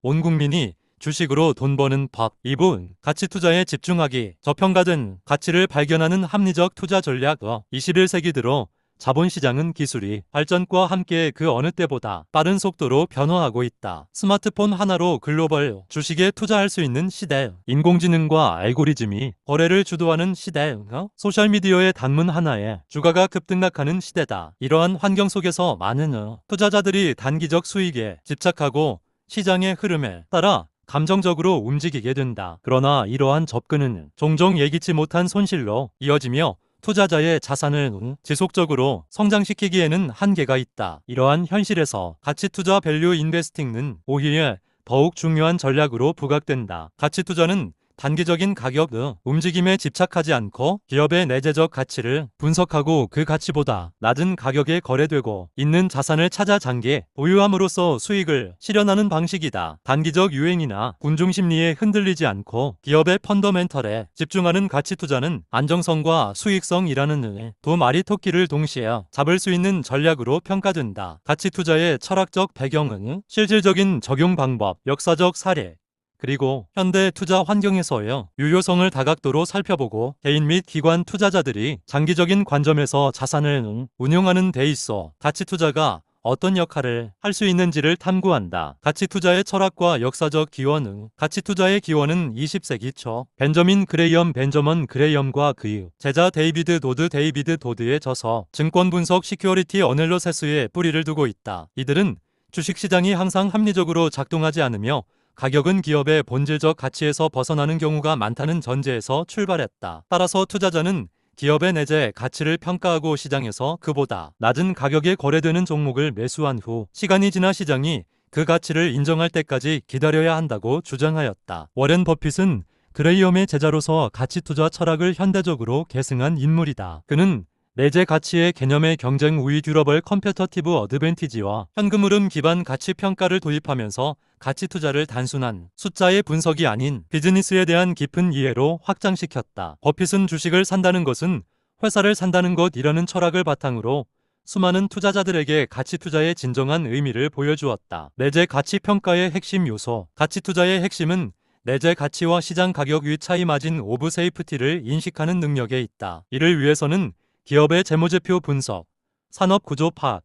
온 국민이 주식으로 돈 버는 법. 2분. 가치 투자에 집중하기. 저평가된 가치를 발견하는 합리적 투자 전략. 21세기 들어 자본시장은 기술이 발전과 함께 그 어느 때보다 빠른 속도로 변화하고 있다. 스마트폰 하나로 글로벌 주식에 투자할 수 있는 시대. 인공지능과 알고리즘이 거래를 주도하는 시대. 소셜미디어의 단문 하나에 주가가 급등락하는 시대다. 이러한 환경 속에서 많은 투자자들이 단기적 수익에 집착하고 시장의 흐름에 따라 감정적으로 움직이게 된다. 그러나 이러한 접근은 종종 예기치 못한 손실로 이어지며 투자자의 자산을 지속적으로 성장시키기에는 한계가 있다. 이러한 현실에서 가치투자 밸류 인베스팅은 오히려 더욱 중요한 전략으로 부각된다. 가치투자는 단기적인 가격 움직임에 집착하지 않고 기업의 내재적 가치를 분석하고 그 가치보다 낮은 가격에 거래되고 있는 자산을 찾아 장기 보유함으로써 수익을 실현하는 방식이다. 단기적 유행이나 군중 심리에 흔들리지 않고 기업의 펀더멘털에 집중하는 가치투자는 안정성과 수익성이라는 두 마리 토끼를 동시에 잡을 수 있는 전략으로 평가된다. 가치투자의 철학적 배경은 실질적인 적용 방법, 역사적 사례, 그리고 현대 투자 환경에서의 유효성을 다각도로 살펴보고 개인 및 기관 투자자들이 장기적인 관점에서 자산을 운용하는 데 있어 가치투자가 어떤 역할을 할 수 있는지를 탐구한다. 가치투자의 철학과 역사적 기원은 가치투자의 기원은 20세기 초 벤저민 그레이엄과 그의 제자 데이비드 도드의 저서 증권분석 시큐어리티 어널러세스에 뿌리를 두고 있다. 이들은 주식시장이 항상 합리적으로 작동하지 않으며 가격은 기업의 본질적 가치에서 벗어나는 경우가 많다는 전제에서 출발했다. 따라서 투자자는 기업의 내재 가치를 평가하고 시장에서 그보다 낮은 가격에 거래되는 종목을 매수한 후 시간이 지나 시장이 그 가치를 인정할 때까지 기다려야 한다고 주장하였다. 워렌 버핏은 그레이엄의 제자로서 가치투자 철학을 현대적으로 계승한 인물이다. 그는 내재 가치의 개념의 경쟁 우위 듀러블 컴페터티브 어드밴티지와 현금 흐름 기반 가치 평가를 도입하면서 가치 투자를 단순한 숫자의 분석이 아닌 비즈니스에 대한 깊은 이해로 확장시켰다. 버핏은 주식을 산다는 것은 회사를 산다는 것이라는 철학을 바탕으로 수많은 투자자들에게 가치 투자의 진정한 의미를 보여주었다. 내재 가치 평가의 핵심 요소. 가치 투자의 핵심은 내재 가치와 시장 가격 위 차이 마진 오브 세이프티를 인식하는 능력에 있다. 이를 위해서는 기업의 재무제표 분석, 산업 구조 파악,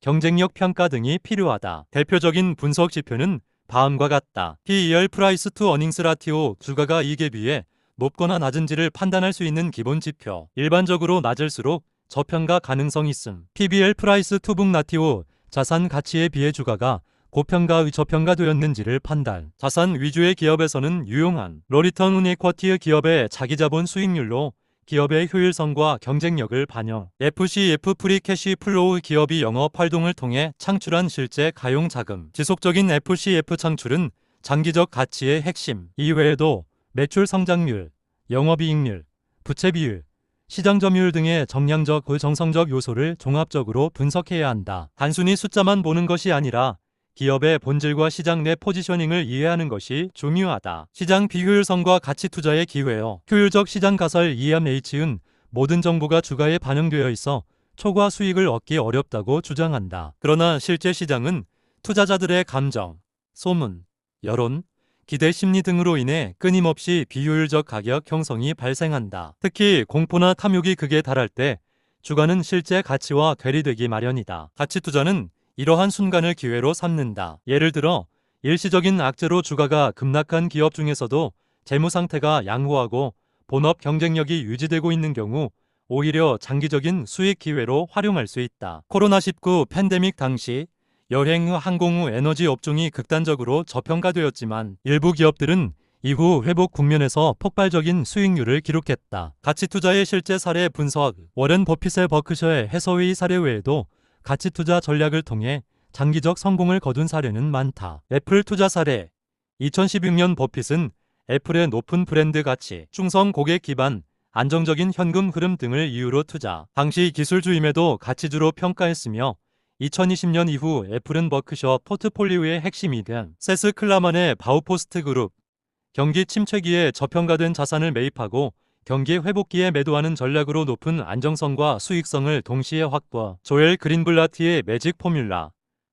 경쟁력 평가 등이 필요하다. 대표적인 분석 지표는 다음과 같다. PER 프라이스 투 어닝스 라티오, 주가가 이익에 비해 높거나 낮은지를 판단할 수 있는 기본 지표. 일반적으로 낮을수록 저평가 가능성 있음. PBR 프라이스 투 북 라티오, 자산 가치에 비해 주가가 고평가 저평가되었는지를 판단. 자산 위주의 기업에서는 유용한 로리턴 온 이쿼티의 기업의 자기자본 수익률로 기업의 효율성과 경쟁력을 반영. FCF 프리 캐시 플로우, 기업이 영업 활동을 통해 창출한 실제 가용 자금. 지속적인 FCF 창출은 장기적 가치의 핵심. 이외에도 매출 성장률, 영업이익률, 부채 비율, 시장 점유율 등의 정량적, 정성적 요소를 종합적으로 분석해야 한다. 단순히 숫자만 보는 것이 아니라 기업의 본질과 시장 내 포지셔닝을 이해하는 것이 중요하다. 시장 비효율성과 가치 투자의 기회요. 효율적 시장 가설 EMH은 모든 정보가 주가에 반영되어 있어 초과 수익을 얻기 어렵다고 주장한다. 그러나 실제 시장은 투자자들의 감정, 소문, 여론, 기대 심리 등으로 인해 끊임없이 비효율적 가격 형성이 발생한다. 특히 공포나 탐욕이 극에 달할 때 주가는 실제 가치와 괴리되기 마련이다. 가치 투자는 이러한 순간을 기회로 삼는다. 예를 들어 일시적인 악재로 주가가 급락한 기업 중에서도 재무 상태가 양호하고 본업 경쟁력이 유지되고 있는 경우 오히려 장기적인 수익 기회로 활용할 수 있다. 코로나19 팬데믹 당시 여행, 항공, 에너지 업종이 극단적으로 저평가되었지만 일부 기업들은 이후 회복 국면에서 폭발적인 수익률을 기록했다. 가치 투자의 실제 사례 분석. 워렌 버핏의 버크셔의 해서웨이 사례 외에도 가치 투자 전략을 통해 장기적 성공을 거둔 사례는 많다. 애플 투자 사례. 2016년 버핏은 애플의 높은 브랜드 가치, 충성 고객 기반, 안정적인 현금 흐름 등을 이유로 투자. 당시 기술주임에도 가치주로 평가했으며 2020년 이후 애플은 버크셔 포트폴리오의 핵심이 된 세스 클라만의 바우포스트 그룹, 경기 침체기에 저평가된 자산을 매입하고 경기 회복기에 매도하는 전략으로 높은 안정성과 수익성을 동시에 확보. 조엘 그린블라티의 매직 포뮬라.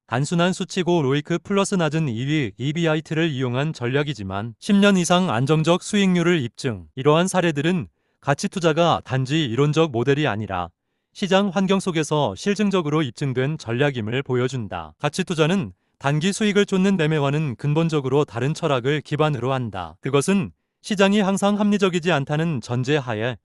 단순한 수치고 로이크 플러스 낮은 2위 EBIT를 이용한 전략이지만 10년 이상 안정적 수익률을 입증. 이러한 사례들은 가치 투자가 단지 이론적 모델이 아니라 시장 환경 속에서 실증적으로 입증된 전략임을 보여준다. 가치 투자는 단기 수익을 쫓는 매매와는 근본적으로 다른 철학을 기반으로 한다. 그것은 시장이 항상 합리적이지 않다는 전제하에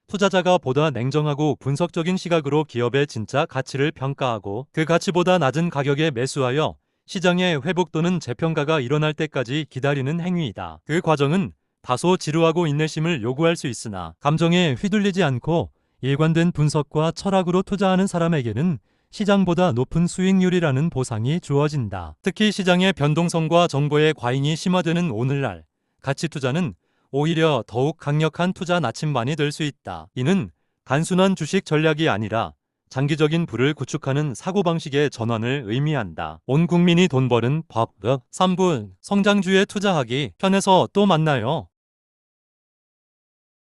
투자자가 보다 냉정하고 분석적인 시각으로 기업의 진짜 가치를 평가하고 그 가치보다 낮은 가격에 매수하여 시장의 회복 또는 재평가가 일어날 때까지 기다리는 행위이다. 그 과정은 다소 지루하고 인내심을 요구할 수 있으나 감정에 휘둘리지 않고 일관된 분석과 철학으로 투자하는 사람에게는 시장보다 높은 수익률이라는 보상이 주어진다. 특히 시장의 변동성과 정보의 과잉이 심화되는 오늘날 가치 투자는 오히려 더욱 강력한 투자 나침반이 될 수 있다. 이는 단순한 주식 전략이 아니라 장기적인 부를 구축하는 사고방식의 전환을 의미한다. 온 국민이 돈 버는 법 3분 성장주에 투자하기 편에서 또 만나요.